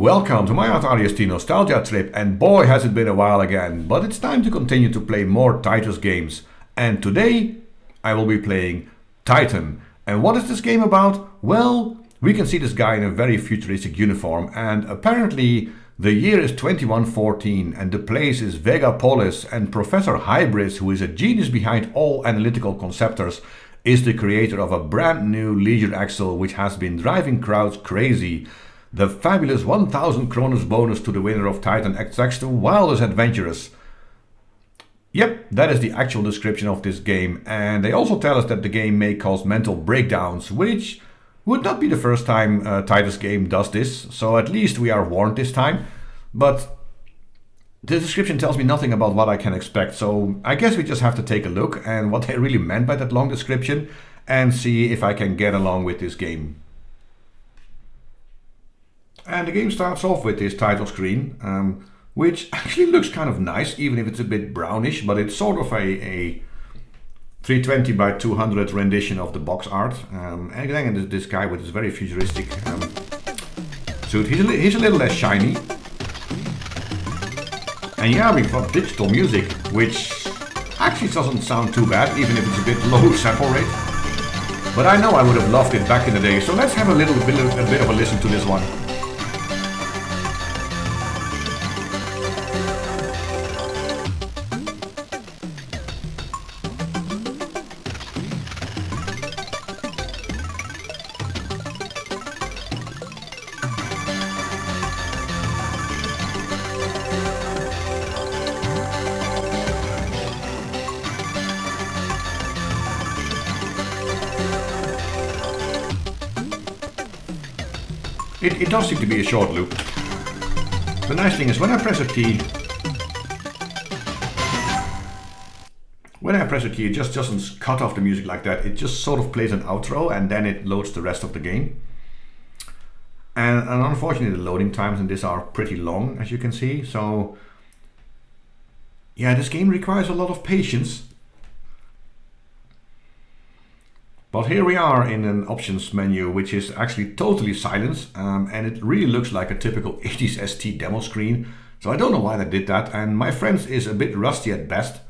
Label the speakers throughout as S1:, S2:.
S1: Welcome to my Atari ST Nostalgia trip, and boy has it been a while again, but it's time to continue to play more Titus games. And today I will be playing Titan. And what is this game about? Well, we can see this guy in a very futuristic uniform, and apparently the year is 2114 and the place is Vegapolis, and Professor Hybris, who is a genius behind all analytical conceptors, is the creator of a brand new Leisure Axle which has been driving crowds crazy. The fabulous 1000 Kronos bonus to the winner of Titan attracts the wildest adventurers. Yep, that is the actual description of this game, and they also tell us that the game may cause mental breakdowns, which would not be the first time a Titus game does this, so at least we are warned this time. But the description tells me nothing about what I can expect, so I guess we just have to take a look and what they really meant by that long description and see if I can get along with this game. And the game starts off with this title screen, which actually looks kind of nice, even if it's a bit brownish, but it's sort of a 320 by 200 rendition of the box art. And again, this guy with this very futuristic suit, he's a little less shiny. And yeah, we've got digital music, which actually doesn't sound too bad, even if it's a bit low sample rate. But I know I would have loved it back in the day, so let's have a bit of a listen to this one. It does seem to be a short loop. The nice thing is when I press a key, it just doesn't cut off the music like that. It just sort of plays an outro and then it loads the rest of the game. And unfortunately the loading times in this are pretty long, as you can see. So yeah, this game requires a lot of patience. But here we are in an options menu, which is actually totally silent, and it really looks like a typical 80s ST demo screen. So I don't know why they did that, and my French is a bit rusty at best,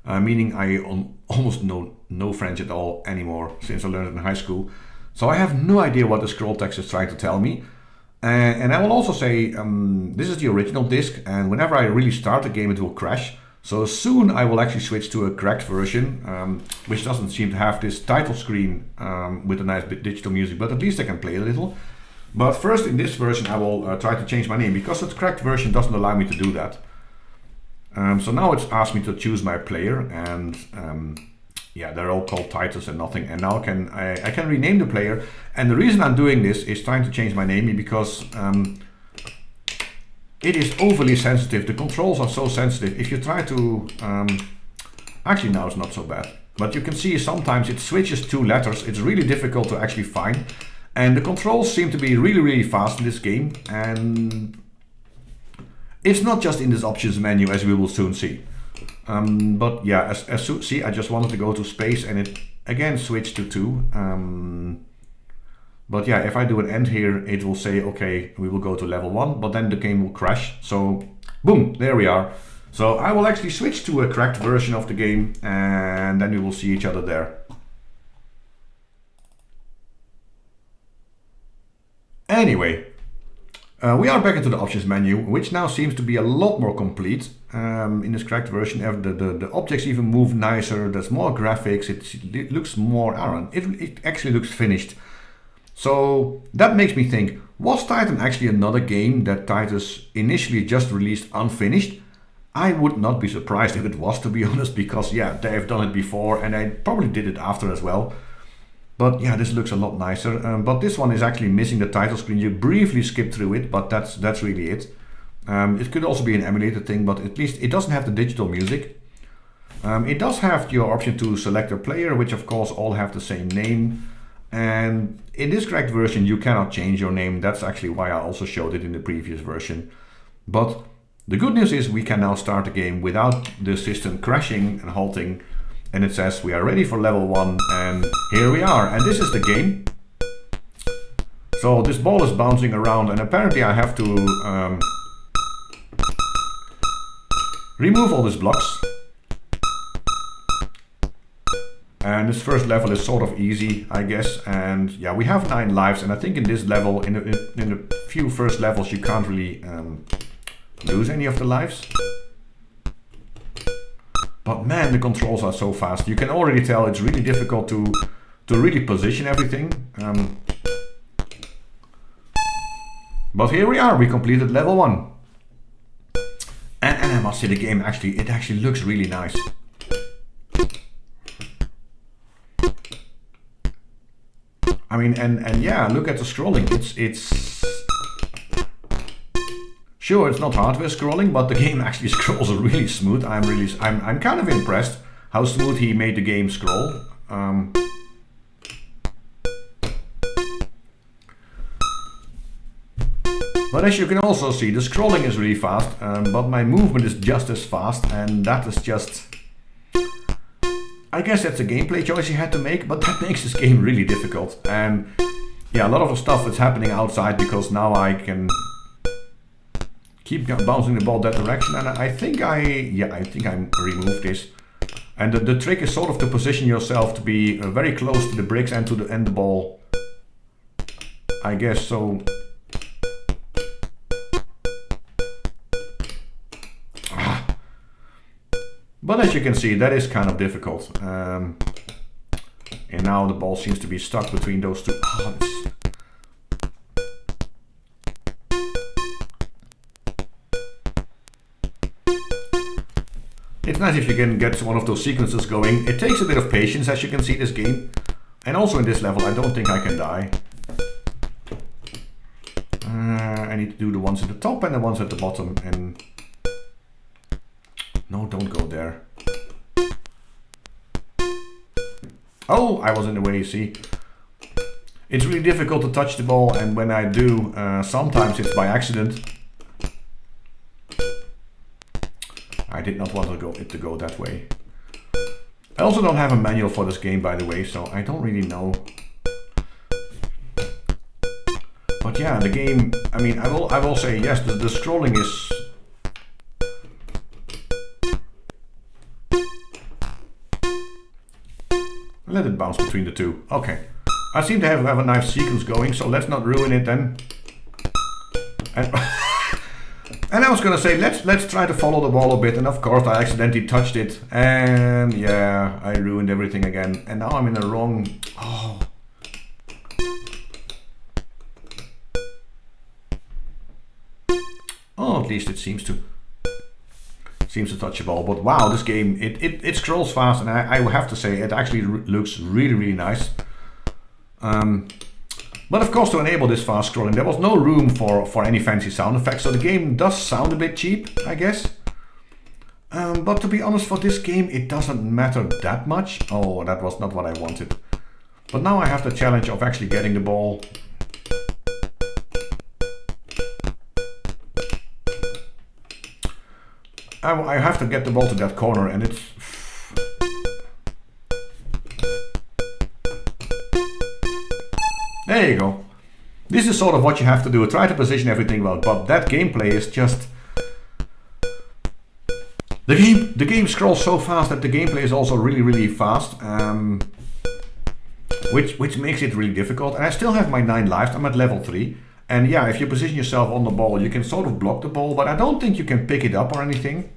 S1: meaning I almost know no French at all anymore since I learned it in high school. So I have no idea what the scroll text is trying to tell me. And I will also say, this is the original disc, and whenever I really start the game it will crash. So soon I will actually switch to a cracked version, which doesn't seem to have this title screen with a nice bit digital music, but at least I can play a little. But first in this version I will try to change my name, because the cracked version doesn't allow me to do that. So now it's asked me to choose my player, and yeah, they're all called Titus and nothing. And now I can rename the player, and the reason I'm doing this is trying to change my name because it is overly sensitive. The controls are so sensitive. If you try to... actually now it's not so bad. But you can see sometimes it switches two letters. It's really difficult to actually find. And the controls seem to be really fast in this game. And it's not just in this options menu, as we will soon see. But yeah, see, I just wanted to go to space and it again switched to 2. But yeah, if I do an end here, it will say, okay, we will go to level 1, but then the game will crash. So, boom, there we are. So I will actually switch to a cracked version of the game, and then we will see each other there. Anyway, we are back into the options menu, which now seems to be a lot more complete. In this cracked version, the objects even move nicer, there's more graphics, it looks more, I don't know, it actually looks finished. So that makes me think, was Titan actually another game that Titus initially just released unfinished? I would not be surprised if it was, to be honest, because yeah, they have done it before and they probably did it after as well. But yeah, this looks a lot nicer. But this one is actually missing the title screen. You briefly skip through it, but that's really it. It could also be an emulated thing, but at least it doesn't have the digital music. It does have your option to select a player, which of course all have the same name. And in this cracked version you cannot change your name. That's actually why I also showed it in the previous version. But the good news is we can now start the game without the system crashing and halting. And it says we are ready for level 1, and here we are. And this is the game. So So this ball is bouncing around, and apparently I have to remove all these blocks. And this first level is sort of easy, I guess. And yeah, we have 9 lives, and I think in this level, in the few first levels, you can't really lose any of the lives. But man, the controls are so fast. You can already tell it's really difficult to really position everything. But here we are, we completed level 1. And I must say, the game actually looks really nice. I mean, and yeah, look at the scrolling. It's sure, it's not hardware scrolling, but the game actually scrolls really smooth. I'm kind of impressed how smooth he made the game scroll. But as you can also see, the scrolling is really fast, but my movement is just as fast, and that is just... I guess that's a gameplay choice you had to make, but that makes this game really difficult. And yeah, a lot of the stuff is happening outside because now I can keep bouncing the ball that direction, and I think I removed this. And the trick is sort of to position yourself to be very close to the bricks and to the ball, I guess. So but as you can see, that is kind of difficult. And now the ball seems to be stuck between those two. It's nice if you can get one of those sequences going. It takes a bit of patience, as you can see, this game. And also in this level, I don't think I can die. I need to do the ones at the top and the ones at the bottom. And no, don't go there. Oh, I was in the way, you see. It's really difficult to touch the ball, and when I do, sometimes it's by accident. I did not want it to go that way. I also don't have a manual for this game, by the way, so I don't really know. But yeah, the game, I mean, I will say yes, the scrolling is... Let it bounce between the two. Okay. I seem to have a nice sequence going, so let's not ruin it then. And, and I was gonna say, let's try to follow the ball a bit, and of course I accidentally touched it. And yeah, I ruined everything again. And now I'm in the wrong... Oh. Oh, at least it seems to touch the ball. But wow, this game, it scrolls fast, and I have to say it actually looks really nice. But of course, to enable this fast scrolling, there was no room for any fancy sound effects, so the game does sound a bit cheap, I guess. But to be honest, for this game it doesn't matter that much. Oh, that was not what I wanted. But now I have the challenge of actually getting the ball. I have to get the ball to that corner, and it's... There you go. This is sort of what you have to do. Try to position everything well, but that gameplay is just... The game scrolls so fast that the gameplay is also really fast. Which makes it really difficult. And I still have my 9 lives. I'm at level 3. And yeah, if you position yourself on the ball, you can sort of block the ball, but I don't think you can pick it up or anything.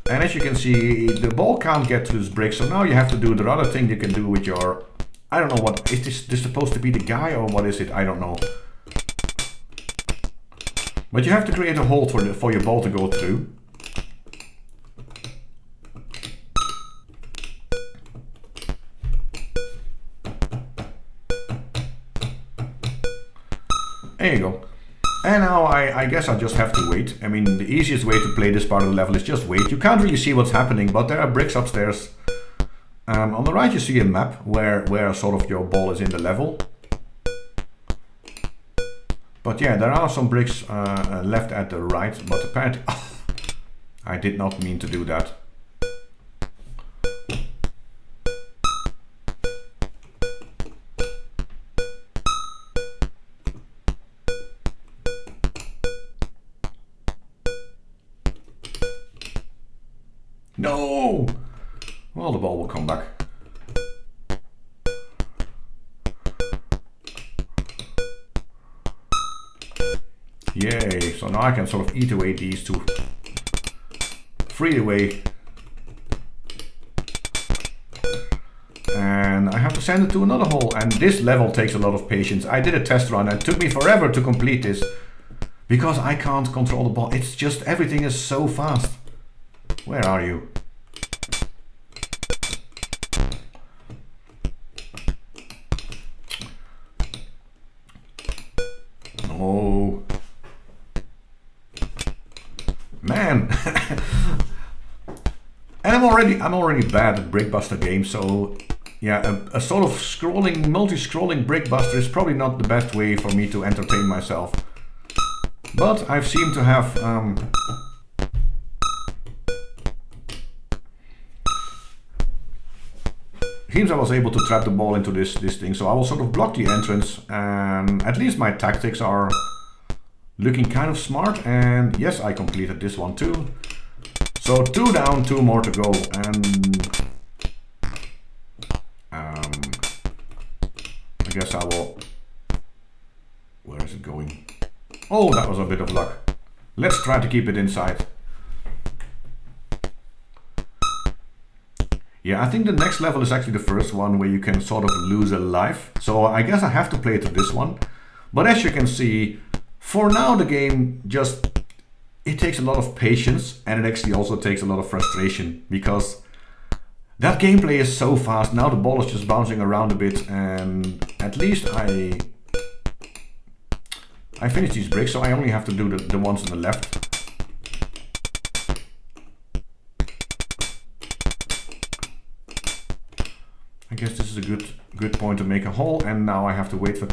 S1: And as you can see, the ball can't get to this brick, so now you have to do the other thing you can do with your... I don't know what... Is this supposed to be the guy, or what is it? I don't know. But you have to create a hole for your ball to go through. There you go. And now I guess I just have to wait. I mean, the easiest way to play this part of the level is just wait. You can't really see what's happening, but there are bricks upstairs. On the right you see a map where sort of your ball is in the level. But yeah, there are some bricks left at the right, but apparently... I did not mean to do that. No! Well, the ball will come back. Yay, so now I can sort of eat away these two. Free away. And I have to send it to another hole, and this level takes a lot of patience. I did a test run and it took me forever to complete this because I can't control the ball. It's just everything is so fast. Where are you? No. Man. And I'm already bad at Brickbuster games, so yeah, a sort of scrolling, multi-scrolling Brickbuster is probably not the best way for me to entertain myself. But I've seemed to have seems I was able to trap the ball into this thing, so I will sort of block the entrance, and at least my tactics are looking kind of smart. And yes, I completed this one too. So 2 down, 2 more to go, and I guess I will. Where is it going? Oh, that was a bit of luck. Let's try to keep it inside. Yeah, I think the next level is actually the first one where you can sort of lose a life. So I guess I have to play to this one. But as you can see, for now the game just, it takes a lot of patience, and it actually also takes a lot of frustration because that gameplay is so fast. Now the ball is just bouncing around a bit, and at least I finished these bricks, so I only have to do the ones on the left. I guess this is a good point to make a hole, and now I have to wait for.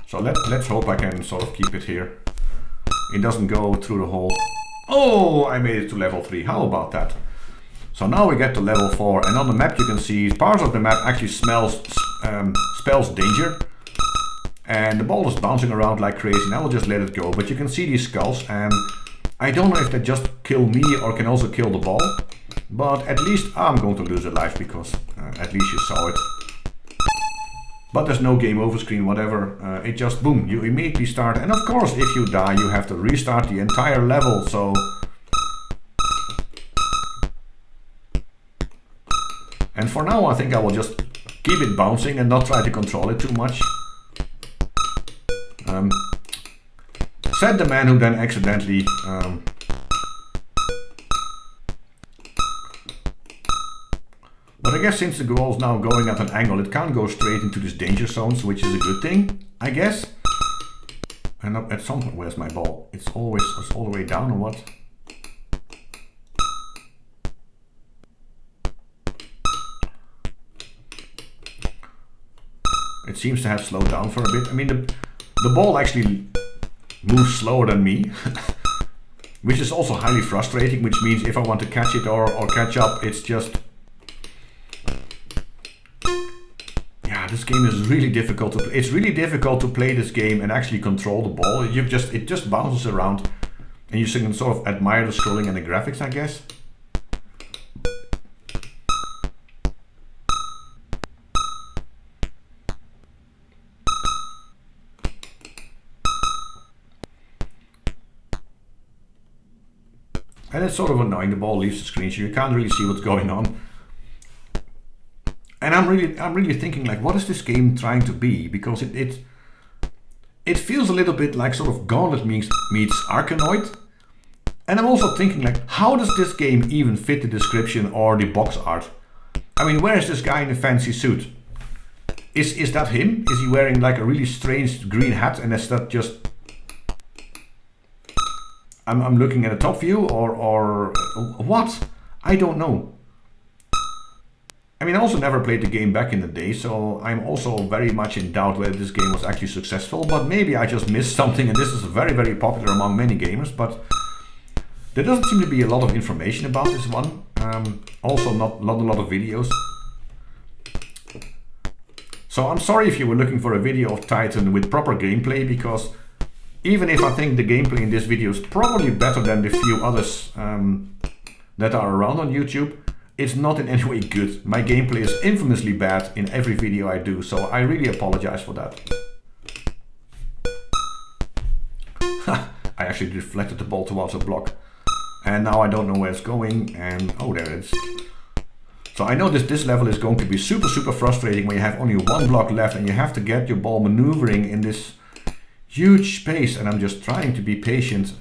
S1: So let's hope I can sort of keep it here. It doesn't go through the hole. Oh, I made it to level 3. How about that? So now we get to level 4, and on the map you can see part of the map actually spells danger. And the ball is bouncing around like crazy, and I will just let it go. But you can see these skulls, and I don't know if they just kill me or can also kill the ball. But at least I'm going to lose a life because at least you saw it. But there's no game over screen, whatever. It just, boom, you immediately start. And of course, if you die, you have to restart the entire level. So and for now, I think I will just keep it bouncing and not try to control it too much. Said the man who then accidentally but I guess since the ball is now going at an angle, it can't go straight into these danger zones, which is a good thing, I guess. And at some point, where's my ball? It's all the way down, or what? It seems to have slowed down for a bit. I mean, the ball actually moves slower than me, which is also highly frustrating, which means if I want to catch it or catch up, it's just... Yeah, this game is really difficult to play. It's really difficult to play this game and actually control the ball. It just bounces around, and you can sort of admire the scrolling and the graphics, I guess. And it's sort of annoying, the ball leaves the screen, so you can't really see what's going on. And I'm really thinking, like, what is this game trying to be? Because it feels a little bit like sort of Gaunlet meets Arkanoid. And I'm also thinking, like, how does this game even fit the description or the box art? I mean, where is this guy in a fancy suit? Is that him? Is he wearing like a really strange green hat, and is that just... I'm looking at a top view, or what? I don't know. I mean, I also never played the game back in the day, so I'm also very much in doubt whether this game was actually successful. But maybe I just missed something, and this is very, very popular among many gamers. But there doesn't seem to be a lot of information about this one. Also, not a lot of videos. So I'm sorry if you were looking for a video of Titan with proper gameplay, because Even if I think the gameplay in this video is probably better than the few others that are around on YouTube, it's not in any way good. My gameplay is infamously bad in every video I do, so I really apologize for that. I actually deflected the ball towards a block. And now I don't know where it's going, and oh, there it is. So I know this level is going to be super frustrating when you have only one block left and you have to get your ball maneuvering in this huge space, and I'm just trying to be patient.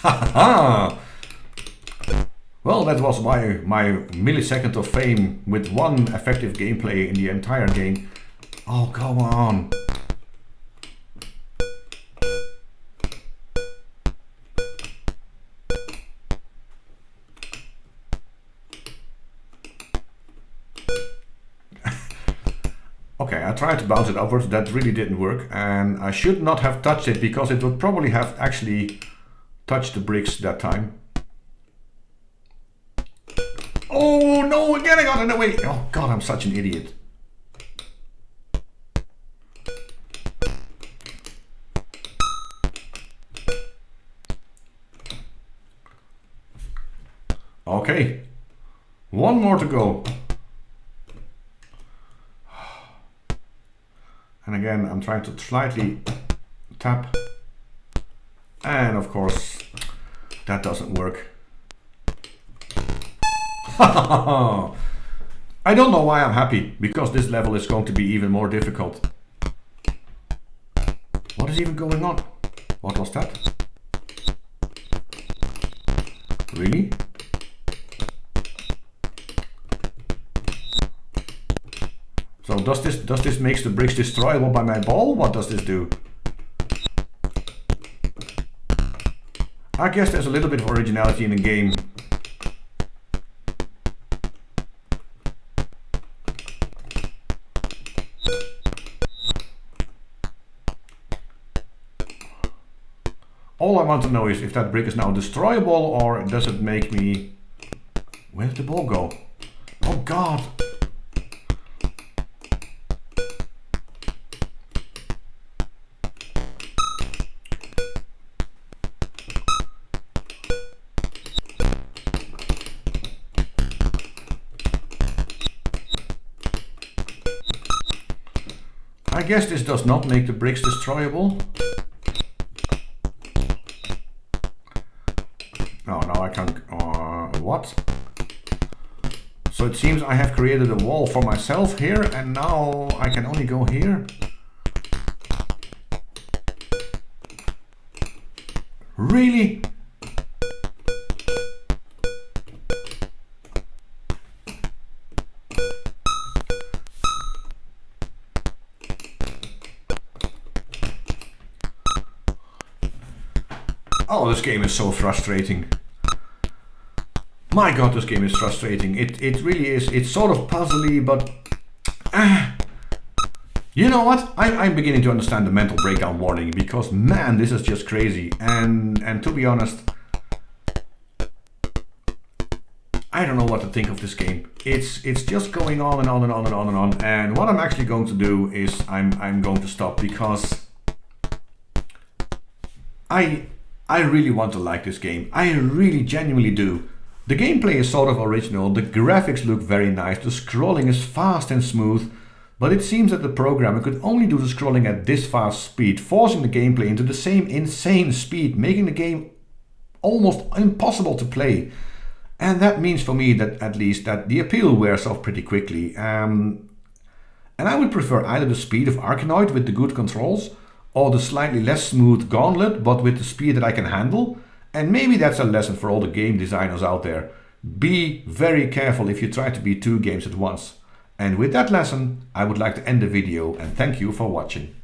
S1: Haha! Well, that was my millisecond of fame with one effective gameplay in the entire game. Oh, come on. Okay, I tried to bounce it upwards. That really didn't work. And I should not have touched it because it would probably have actually touched the bricks that time. Oh no, again I got in the way. Oh god, I'm such an idiot. Okay, one more to go. And again, I'm trying to slightly tap. And of course, that doesn't work. I don't know why I'm happy, because this level is going to be even more difficult. What is even going on? What was that? Really? So does this make the bricks destroyable by my ball? What does this do? I guess there's a little bit of originality in the game. All I want to know is if that brick is now destroyable, or does it make me... Where did the ball go? Oh god! I guess this does not make the bricks destroyable. No, I can't. What? So it seems I have created a wall for myself here, and now I can only go here. Really? Oh, this game is so frustrating. My god, this game is frustrating. It really is. It's sort of puzzly, but... You know what? I'm beginning to understand the mental breakdown warning, because man, this is just crazy. And to be honest, I don't know what to think of this game. It's just going on and on and on and on and on. And what I'm actually going to do is I'm going to stop, because I really want to like this game. I really genuinely do. The gameplay is sort of original, the graphics look very nice, the scrolling is fast and smooth, but it seems that the programmer could only do the scrolling at this fast speed, forcing the gameplay into the same insane speed, making the game almost impossible to play. And that means for me that at least that the appeal wears off pretty quickly. And I would prefer either the speed of Arkanoid with the good controls, or the slightly less smooth Gaunlet, but with the speed that I can handle. And maybe that's a lesson for all the game designers out there. Be very careful if you try to be two games at once. And with that lesson, I would like to end the video and thank you for watching.